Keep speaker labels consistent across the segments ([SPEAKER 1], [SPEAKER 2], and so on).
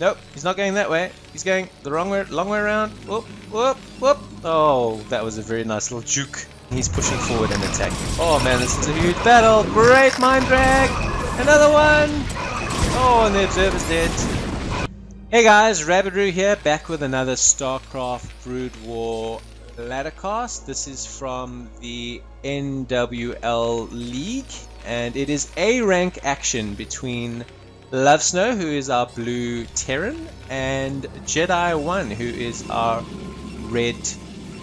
[SPEAKER 1] Nope, he's not going that way. He's going the wrong way, long way around. Whoop, whoop, whoop. Oh, that was a very nice little juke. He's pushing forward and attacking. Oh man, this is a huge battle. Great mind drag. Another one. Oh, and the observer's dead. Hey guys, Rabbidroo here, back with another Starcraft Broodwar Laddercast. This is from the NWL League, and it is A rank action between Lovesnow, who is our blue Terran, and Jedi1, who is our red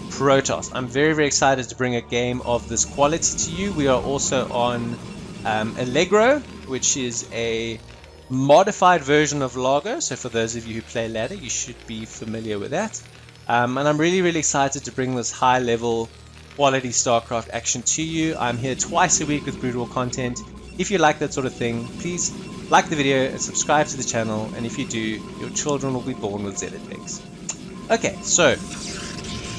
[SPEAKER 1] Protoss. I'm very excited to bring a game of this quality to you. We are also on Allegro, which is a modified version of Largo, so for those of you who play ladder, you should be familiar with that. And I'm really excited to bring this high level quality StarCraft action to you. I'm here twice a week with Broodwar content. If you like that sort of thing, please like the video and subscribe to the channel, and if you do, your children will be born with zealot legs. Okay, so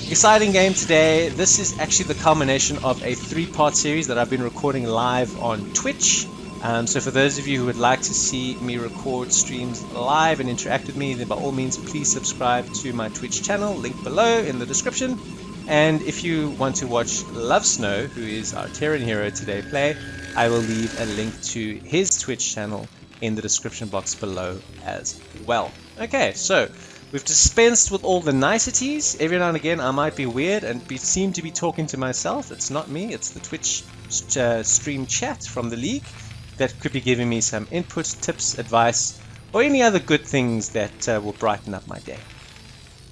[SPEAKER 1] exciting game today. This is actually the culmination of a 3-part series that I've been recording live on Twitch. So for those of you who would like to see me record streams live and interact with me, then by all means please subscribe to my Twitch channel, link below in the description. And if you want to watch Lovesnow, who is our Terran hero today, play, I will leave a link to his Twitch channel in the description box below as well. Okay, so we've dispensed with all the niceties. Every now and again I might be weird and seem to be talking to myself. It's not me, it's the Twitch stream chat from the league that could be giving me some input, tips, advice, or any other good things that will brighten up my day.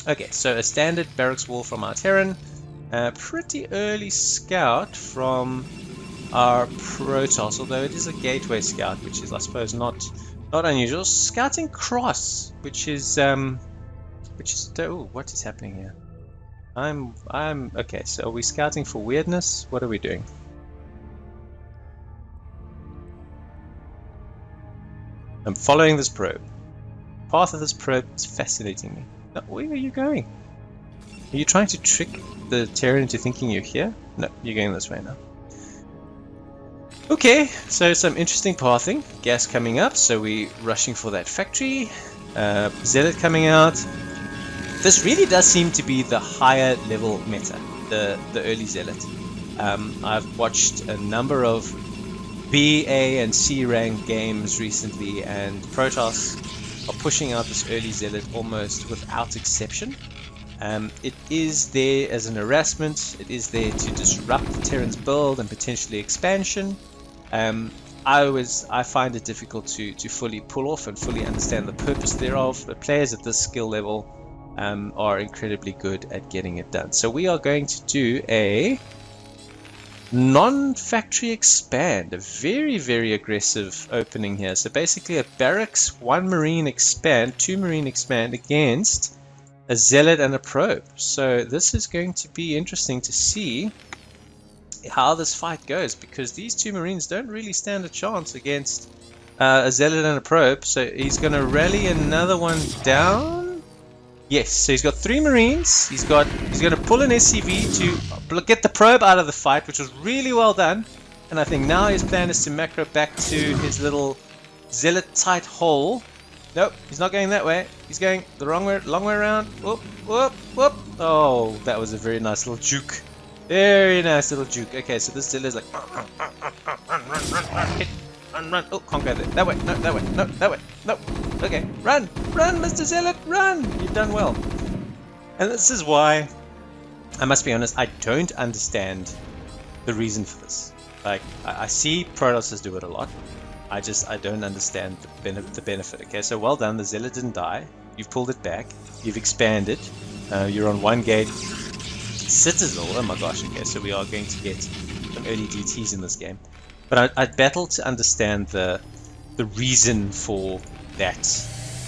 [SPEAKER 1] Okay, so a standard barracks wall from our Terran, pretty early scout from our Protoss, although it is a gateway scout, which is, I suppose, not unusual. Scouting cross, which is oh, what is happening here? I'm okay. So are we scouting for weirdness? What are we doing? I'm following this probe. The path of this probe is fascinating me. Now, where are you going? Are you trying to trick the Terran into thinking you're here? No, you're going this way now. Okay, so some interesting pathing. Gas coming up, so we're rushing for that factory. Zealot coming out. This really does seem to be the higher level meta, the early Zealot. I've watched a number of B, A, and C rank games recently, and Protoss are pushing out this early Zealot almost without exception. It is there as an harassment, it is there to disrupt the Terran's build and potentially expansion. I find it difficult to fully pull off and fully understand the purpose thereof, but players at this skill level are incredibly good at getting it done. So we are going to do a non-factory expand, a very aggressive opening here. So basically a barracks, 1 marine expand, 2 marine expand against a zealot and a probe. So this is going to be interesting to see how this fight goes, because these 2 marines don't really stand a chance against a zealot and a probe. So he's going to rally another one down. Yes, so he's got 3 marines. He's going to pull an SCV to get the probe out of the fight, which was really well done. And I think now his plan is to macro back to his little zealot tight hole. Nope, he's not going that way. He's going the wrong way, long way around. Whoop, whoop, whoop. Oh, that was a very nice little juke. Very nice little juke. Okay, so this zealot is like run. Oh, can't go there. That way, no, that way, no, that way, no. Okay, run, Mr. Zealot, run. You've done well. And this is why, I must be honest, I don't understand the reason for this. Like, I see Protosses do it a lot. I don't understand the benefit. Okay, so well done. The Zealot didn't die. You've pulled it back. You've expanded. You're on 1 gate. Citadel. Oh my gosh. Okay, so we are going to get some early DTs in this game. But I battle to understand the reason for that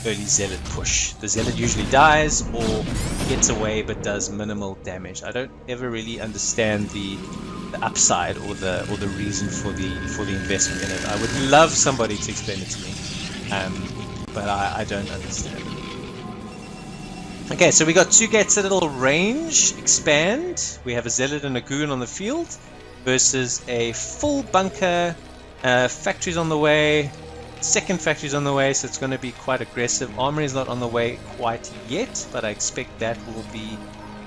[SPEAKER 1] early Zealot push. The Zealot usually dies or gets away but does minimal damage. I don't ever really understand the upside or the reason for the investment in it. I would love somebody to explain it to me, but I don't understand. Okay, so we got 2 gates at a little range expand. We have a Zealot and a Goon on the field versus a full bunker. Factories on the way. Second factory's on the way, so it's going to be quite aggressive. Armory is not on the way quite yet, but I expect that will be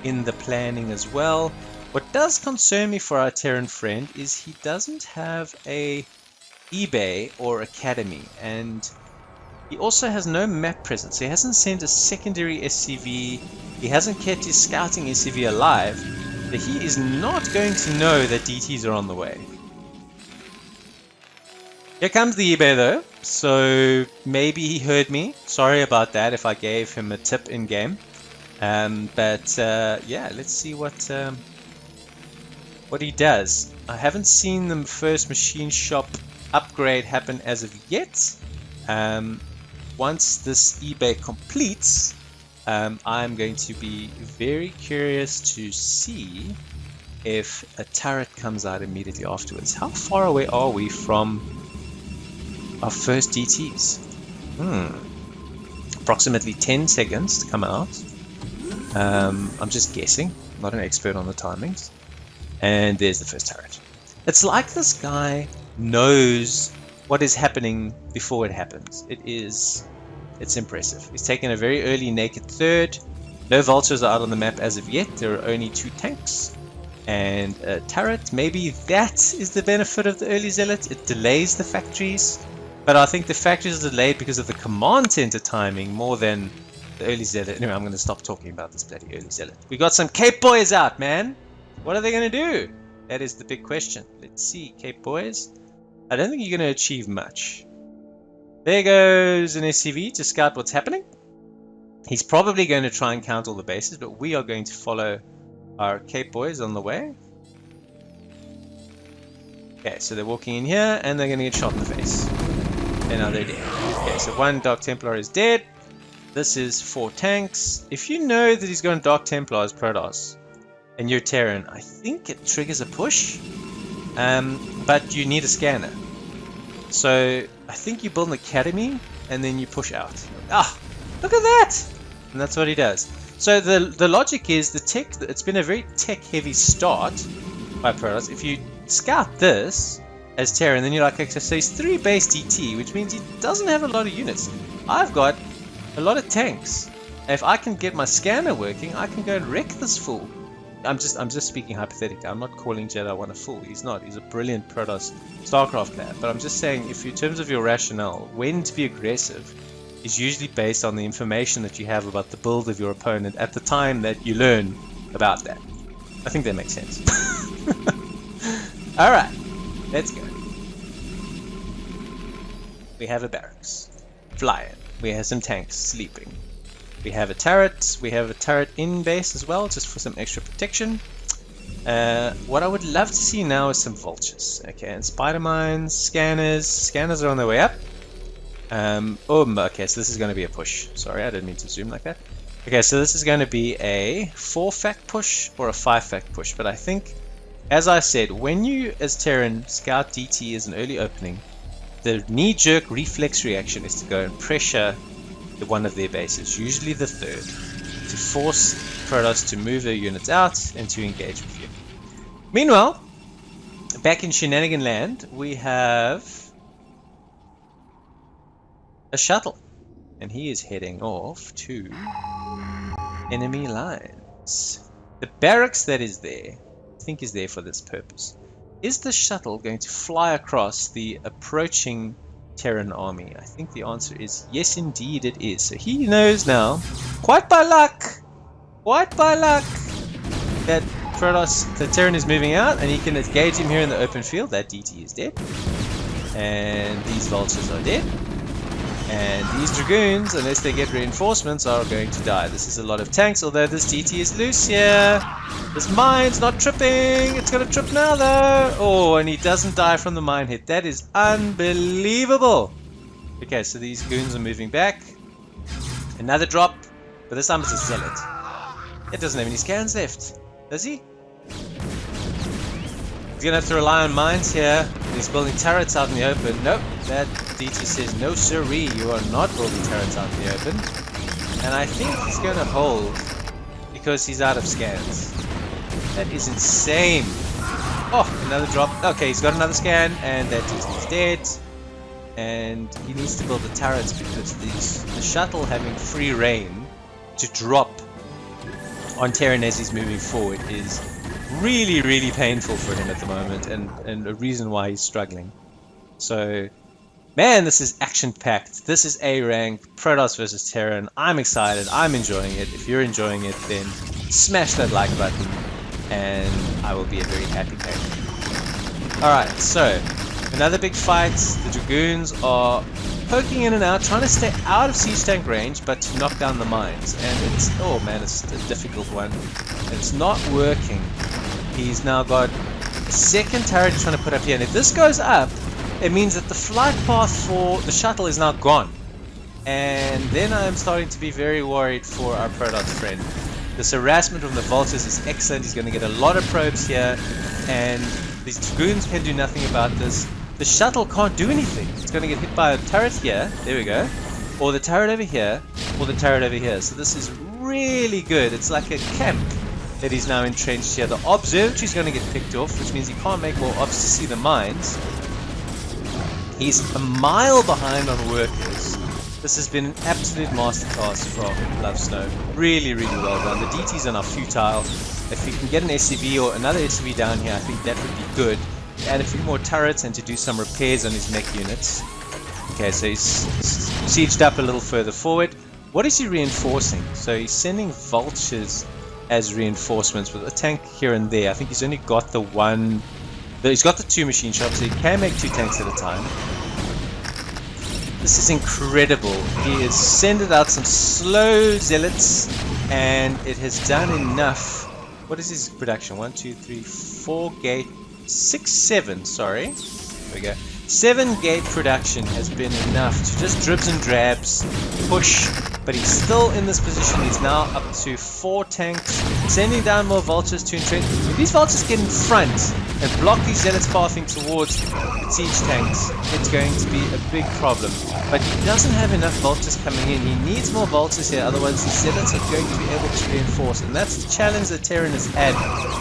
[SPEAKER 1] in the planning as well. What does concern me for our Terran friend is he doesn't have a eBay or academy, and he also has no map presence. He hasn't sent a secondary SCV, he hasn't kept his scouting SCV alive, so he is not going to know that DTs are on the way. Here comes the eBay though, so maybe he heard me. Sorry about that if I gave him a tip in game. Yeah, let's see what he does. I haven't seen the first machine shop upgrade happen as of yet. Once this eBay completes, I'm going to be very curious to see if a turret comes out immediately afterwards. How far away are we from our first DTs? Approximately 10 seconds to come out. I'm just guessing, not an expert on the timings. And there's the first turret. It's like this guy knows what is happening before it happens. It's impressive. He's taken a very early naked third. No vultures are out on the map as of yet. There are only 2 tanks and a turret. Maybe that is the benefit of the early zealot. It delays the factories. But I think the factories are delayed because of the command center timing more than the early zealot. Anyway, I'm going to stop talking about this bloody early zealot. We got some Cape boys out, man. What are they going to do? That is the big question. Let's see, Cape boys. I don't think you're going to achieve much. There goes an SCV to scout what's happening. He's probably going to try and count all the bases, but we are going to follow our Cape boys on the way. Okay, so they're walking in here and they're going to get shot in the face. And now they're dead. Okay, so 1 Dark Templar is dead. This is 4 tanks. If you know that he's going Dark Templar as Protoss and you're Terran, I think it triggers a push. But you need a scanner. So I think you build an academy and then you push out. Ah, look at that! And that's what he does. So the logic is the tech. It's been a very tech-heavy start by Protoss. If you scout this as Terran, then you're like, okay, so he's 3 base DT, which means he doesn't have a lot of units. I've got a lot of tanks. If I can get my scanner working, I can go and wreck this fool. I'm just speaking hypothetically. I'm not calling Jedi 1 a fool. He's not. He's a brilliant Protoss Starcraft player. But I'm just saying, if in terms of your rationale, when to be aggressive is usually based on the information that you have about the build of your opponent at the time that you learn about that. I think that makes sense. Alright, let's go. We have a barracks flying. We have some tanks sleeping. We have a turret. We have a turret in base as well, just for some extra protection. What I would love to see now is some vultures. Okay, and spider mines, scanners. Scanners are on their way up. Okay, so this is going to be a push. Sorry, I didn't mean to zoom like that. Okay, so this is going to be a 4-fact push or a 5-fact push. But I think, as I said, when you, as Terran, scout DT as an early opening, the knee-jerk reflex reaction is to go and pressure one of their bases, usually the 3rd, to force Protoss to move their units out and to engage with you. Meanwhile, back in Shenanigan Land, we have a shuttle, and he is heading off to enemy lines. The barracks that is there, I think is there for this purpose. Is the shuttle going to fly across the approaching Terran army? I think the answer is yes, indeed it is. So he knows now, quite by luck, that Protoss, the Terran is moving out, and he can engage him here in the open field. That DT is dead, and these vultures are dead, and these dragoons, unless they get reinforcements, are going to die. This is a lot of tanks, although this DT is loose here. This mine's not tripping. It's going to trip now, though. Oh, and he doesn't die from the mine hit. That is unbelievable. Okay, so these goons are moving back. Another drop, but this time it's a zealot. It doesn't have any scans left, does he? He's going to have to rely on mines here. He's building turrets out in the open. Nope, that DT says, no sirree, you are not building turrets out in the open. And I think he's going to hold because he's out of scans. That is insane. Oh, another drop. Okay, he's got another scan, and that DT is dead. and he needs to build the turrets because the shuttle having free reign to drop on Terran as he's moving forward is really, really painful for him at the moment, and a reason why he's struggling. So, man, this is action-packed. This is A rank, Protoss versus Terran. I'm excited. I'm enjoying it. If you're enjoying it, then smash that like button, and I will be a very happy man. Alright, so, another big fight. The Dragoons are poking in and out, trying to stay out of siege tank range, but to knock down the mines. And it's, oh man, it's a difficult one. It's not working. He's now got a second turret he's trying to put up here, and if this goes up, it means that the flight path for the shuttle is now gone. And then I'm starting to be very worried for our Protoss friend. This harassment from the vultures is excellent. He's going to get a lot of probes here, and these Dragoons can do nothing about this. The shuttle can't do anything. It's going to get hit by a turret here, there we go, or the turret over here, or the turret over here. So this is really good. It's like a camp that he's now entrenched here. The observatory is going to get picked off, which means he can't make more ops to see the mines. He's a mile behind on workers. This has been an absolute masterclass from Love Snow. Really, really well done. The DTs are now futile. If we can get an SCV or another SCV down here, I think that would be good. Add a few more turrets and to do some repairs on his mech units. Okay, so he's sieged up a little further forward. What is he reinforcing? So he's sending vultures as reinforcements with a tank here and there. I think he's only got the one. He's got the 2 machine shops, so he can make 2 tanks at a time. This is incredible. He has sent out some slow zealots, and it has done enough. What is his production? 1, 2, 3, 4 gate, 6, 7. Sorry, there we go. 7 gate production has been enough to just dribs and drabs push, but he's still in this position. He's now up to 4 tanks, sending down more vultures to entrench. If these vultures get in front and block these zealots pathing towards the siege tanks, it's going to be a big problem. But he doesn't have enough vultures coming in. He needs more vultures here, otherwise the zealots are going to be able to reinforce, and that's the challenge that Terran has had.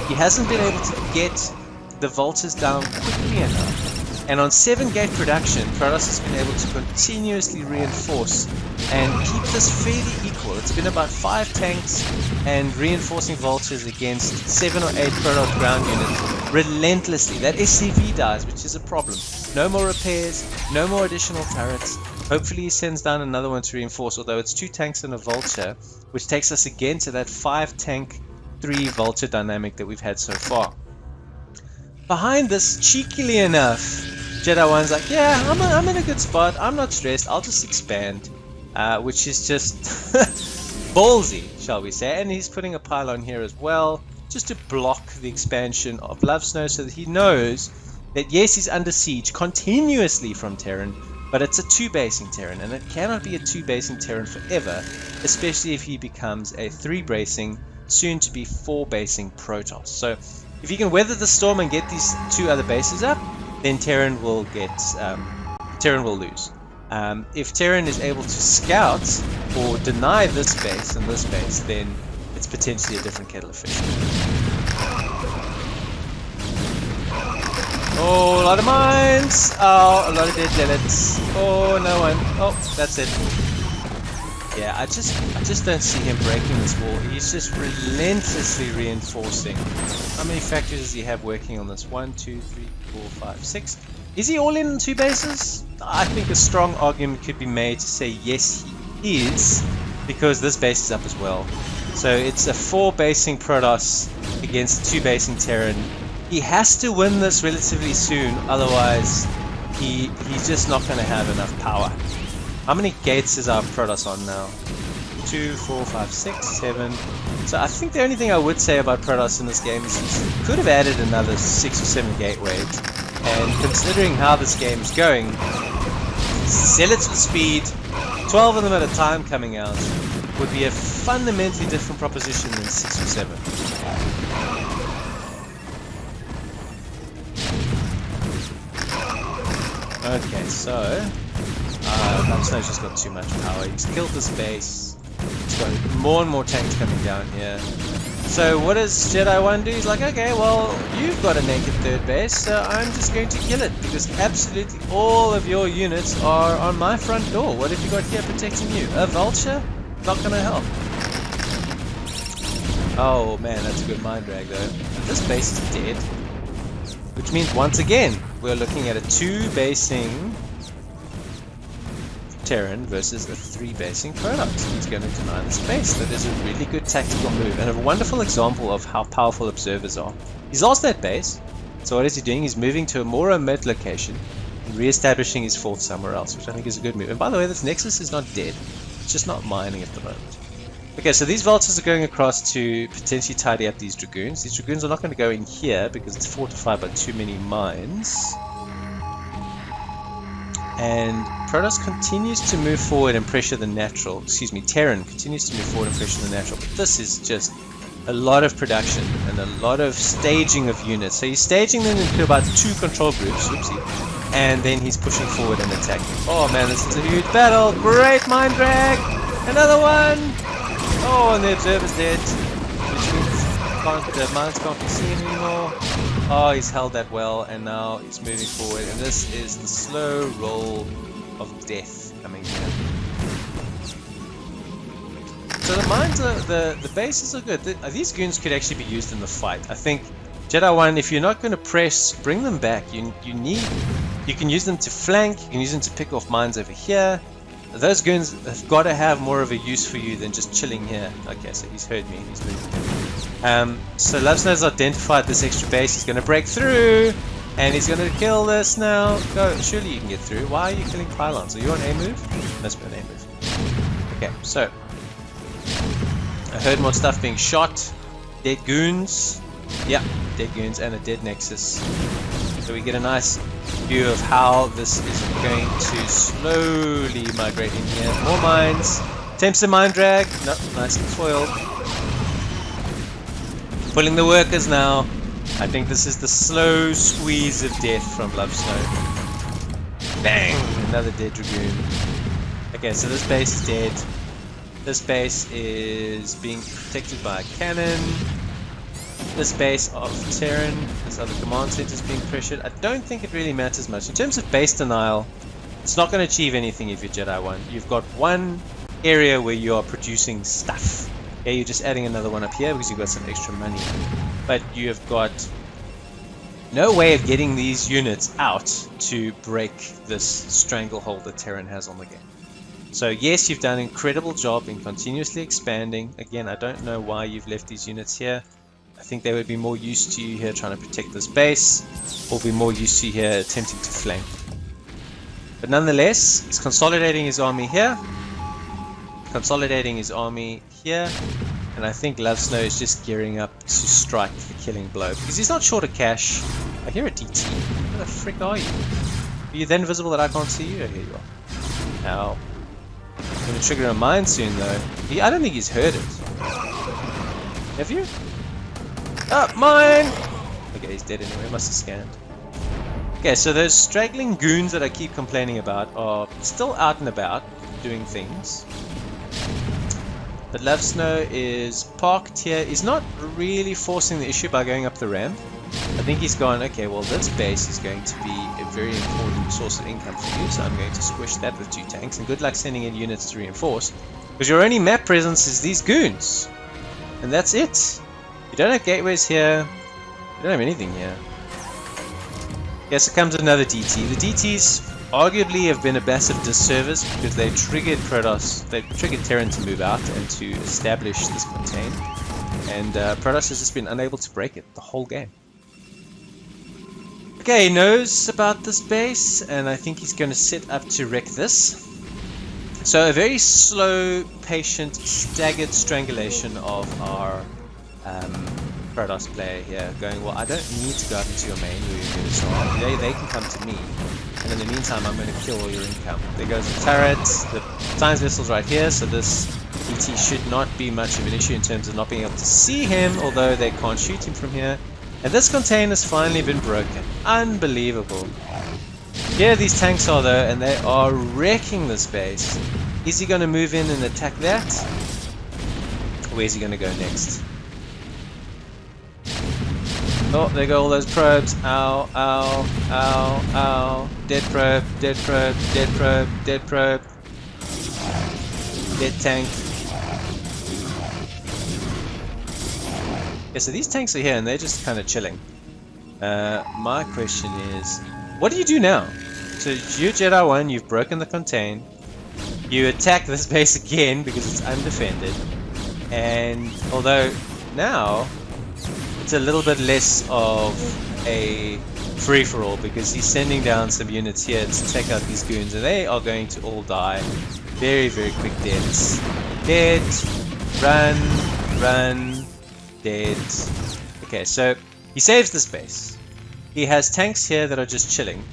[SPEAKER 1] He hasn't been able to get the vultures down quickly enough. And on 7 gate production, Protoss has been able to continuously reinforce and keep this fairly equal. It's been about 5 tanks and reinforcing vultures against 7 or 8 Protoss ground units relentlessly. That SCV dies, which is a problem. No more repairs, no more additional turrets. Hopefully he sends down another one to reinforce, although it's 2 tanks and a vulture, which takes us again to that 5 tank, 3 vulture dynamic that we've had so far. Behind this, cheekily enough, Jedi 1's like, yeah, I'm in a good spot, I'm not stressed, I'll just expand. Which is just ballsy, shall we say. And he's putting a pylon here as well, just to block the expansion of Love Snow, so that he knows that yes, he's under siege continuously from Terran, but it's a 2-basing Terran, and it cannot be a 2-basing Terran forever, especially if he becomes a 3-basing, soon to be 4-basing Protoss. So if he can weather the storm and get these 2 other bases up, then Terran will lose. If Terran is able to scout or deny this base and this base, then it's potentially a different kettle of fish. Oh, a lot of mines! Oh, a lot of dead zealots. Oh, no one. Oh, that's it. Yeah, I just don't see him breaking this wall. He's just relentlessly reinforcing. How many factories does he have working on this? 1, 2, 3, 4, 5, 6. Is he all in on 2 bases? I think a strong argument could be made to say yes, he is, because this base is up as well. So it's a 4-basing Protoss against a 2-basing Terran. He has to win this relatively soon, otherwise he's just not going to have enough power. How many gates is our Protoss on now? 2, 4, 5, 6, 7. So I think the only thing I would say about Protoss in this game is he could have added another 6 or 7 gateways. And considering how this game is going, zealots with speed, 12 of them at a time coming out, would be a fundamentally different proposition than 6 or 7. Okay, so Love Snow's just got too much power. He's killed this base. He's got more and more tanks coming down here. So what does Jedi 1 do? He's like, okay, well, you've got a naked third base, so I'm just going to kill it, because absolutely all of your units are on my front door. What have you got here protecting you? A vulture? Not gonna help. Oh man, that's a good mind drag though. This base is dead. Which means once again, we're looking at a 2-basing Terran versus a 3-basing Protoss. He's going to deny the space. That is a really good tactical move and a wonderful example of how powerful observers are. He's lost that base, so what is he doing? He's moving to a more remote location and re-establishing his fort somewhere else, which I think is a good move. And by the way, this Nexus is not dead. It's just not mining at the moment. Okay, so these vultures are going across to potentially tidy up these dragoons. These dragoons are not going to go in here because it's fortified by too many mines. And Protoss continues to move forward and pressure the natural. Excuse me, Terran continues to move forward and pressure the natural. But this is just a lot of production and a lot of staging of units. So he's staging them into about 2 control groups. Oopsie. And then he's pushing forward and attacking. Oh man, this is a huge battle. Great mind drag. Another one. Oh, and the observer's dead, which means the mines can't be seen anymore. Oh, he's held that well, and now he's moving forward, and this is the slow roll of death coming here. So the mines are, the bases are good. These goons could actually be used in the fight. I think Jedi 1, if you're not going to press, bring them back. You can use them to flank, you can use them to pick off mines over here. Those goons have got to have more of a use for you than just chilling here. Okay, so he's heard me. He's moving. So Lovesnow's identified this extra base. He's going to break through, and he's going to kill this now. Go, surely you can get through. Why are you killing pylons? Are you on A move? Must be on A move. Okay, so I heard more stuff being shot. Dead goons. Yeah, dead goons and a dead Nexus. So we get a nice view of how this is going to slowly migrate in here. More mines. Attempts to mine drag. Nope, nicely foiled. Pulling the workers now. I think this is the slow squeeze of death from Lovesnow. Bang! Another dead Dragoon. Okay, so this base is dead. This base is being protected by a cannon. This base of Terran, this other command center is being pressured. I don't think it really matters much. In terms of base denial, it's not going to achieve anything if you're Jedi 1. You've got one area where you are producing stuff. Yeah, you're just adding another one up here because you've got some extra money. But you have got no way of getting these units out to break this stranglehold that Terran has on the game. So yes, you've done an incredible job in continuously expanding. Again, I don't know why you've left these units here. I think they would be more used to you here trying to protect this base, or be more used to you here attempting to flank. But nonetheless, he's consolidating his army here, consolidating his army here, and I think Lovesnow is just gearing up to strike the killing blow, because he's not short of cash. I hear a DT. Where the frick are you? Are you then visible that I can't see you? Oh, here you are. Ow. I'm going to trigger a mine soon though. I don't think he's heard it. Have you? Oh, mine! Okay, he's dead anyway, must have scanned. Okay, so those straggling goons that I keep complaining about are still out and about, doing things. But Lovesnow is parked here. He's not really forcing the issue by going up the ramp. I think he's gone, okay, well this base is going to be a very important source of income for you, so I'm going to squish that with 2 tanks, and good luck sending in units to reinforce, because your only map presence is these goons. And that's it. You don't have gateways here. You don't have anything here. Yes, it comes another DT. The DTs arguably have been a massive disservice because they triggered Protoss, they triggered Terran to move out and to establish this contain. And Protoss has just been unable to break it the whole game. Okay, he knows about this base, and I think he's going to set up to wreck this. So a very slow, patient, staggered strangulation of our Protoss player here, going, well, I don't need to go up into your main where your units are. They can come to me, and in the meantime I'm going to kill all your income. There goes the turret, the science vessel's right here, so this ET should not be much of an issue in terms of not being able to see him, although they can't shoot him from here. And this container has finally been broken. Unbelievable. Here these tanks are though, and they are wrecking this base. Is he going to move in and attack that? Where's he going to go next? Oh, there go all those probes. Ow, ow, ow, ow. Dead probe, dead probe, dead probe, dead probe. Dead tank. Yeah, so these tanks are here and they're just kind of chilling. My question is, what do you do now? So you're Jedi 1, you've broken the contain. You attack this base again because it's undefended. And although now it's a little bit less of a free-for-all because he's sending down some units here to take out these goons and they are going to all die. Very, very quick deaths. Dead. Run. Run. Dead. Okay, so he saves this base. He has tanks here that are just chilling.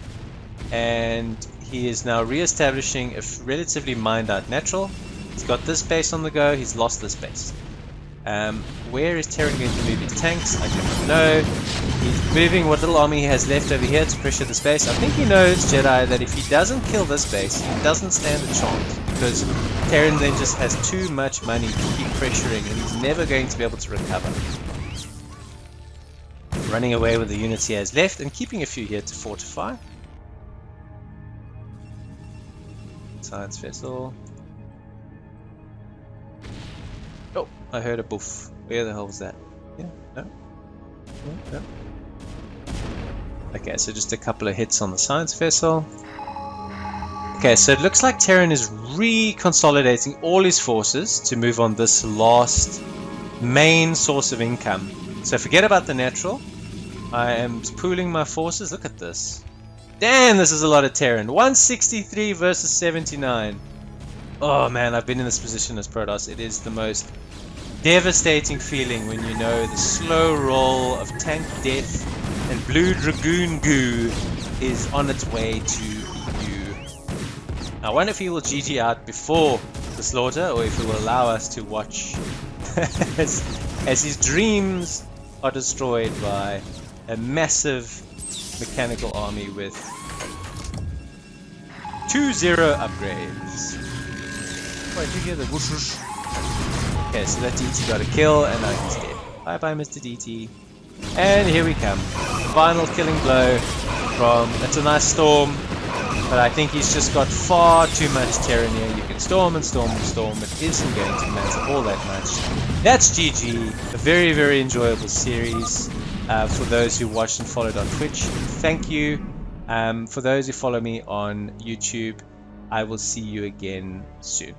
[SPEAKER 1] And he is now re-establishing a relatively mined out natural. He's got this base on the go. He's lost this base. Where is Terran going to move his tanks? I do not know. He's moving what little army he has left over here to pressure this base. I think he knows, Jedi, that if he doesn't kill this base, he doesn't stand a chance. Because Terran then just has too much money to keep pressuring and he's never going to be able to recover. Running away with the units he has left and keeping a few here to fortify. Science vessel. Oh, I heard a boof. Where the hell was that? Yeah, no? No? Okay, so just a couple of hits on the science vessel. Okay, so it looks like Terran is reconsolidating all his forces to move on this last main source of income. So forget about the natural. I am pooling my forces. Look at this. Damn, this is a lot of Terran. 163 versus 79. Oh man, I've been in this position as Protoss. It is the most devastating feeling when you know the slow roll of tank death and blue dragoon goo is on its way to you. I wonder if he will GG out before the slaughter or if he will allow us to watch as his dreams are destroyed by a massive mechanical army with 2-0 upgrades. Oh, did you hear the whoosh whoosh? Okay, so that DT got a kill and now he's dead. Bye bye, Mr. DT. And here we come. Final killing blow from... It's a nice storm, but I think he's just got far too much Terran here. You can storm and storm and storm. It isn't going to matter all that much. That's GG. A very, very enjoyable series. For those who watched and followed on Twitch, thank you. For those who follow me on YouTube, I will see you again soon.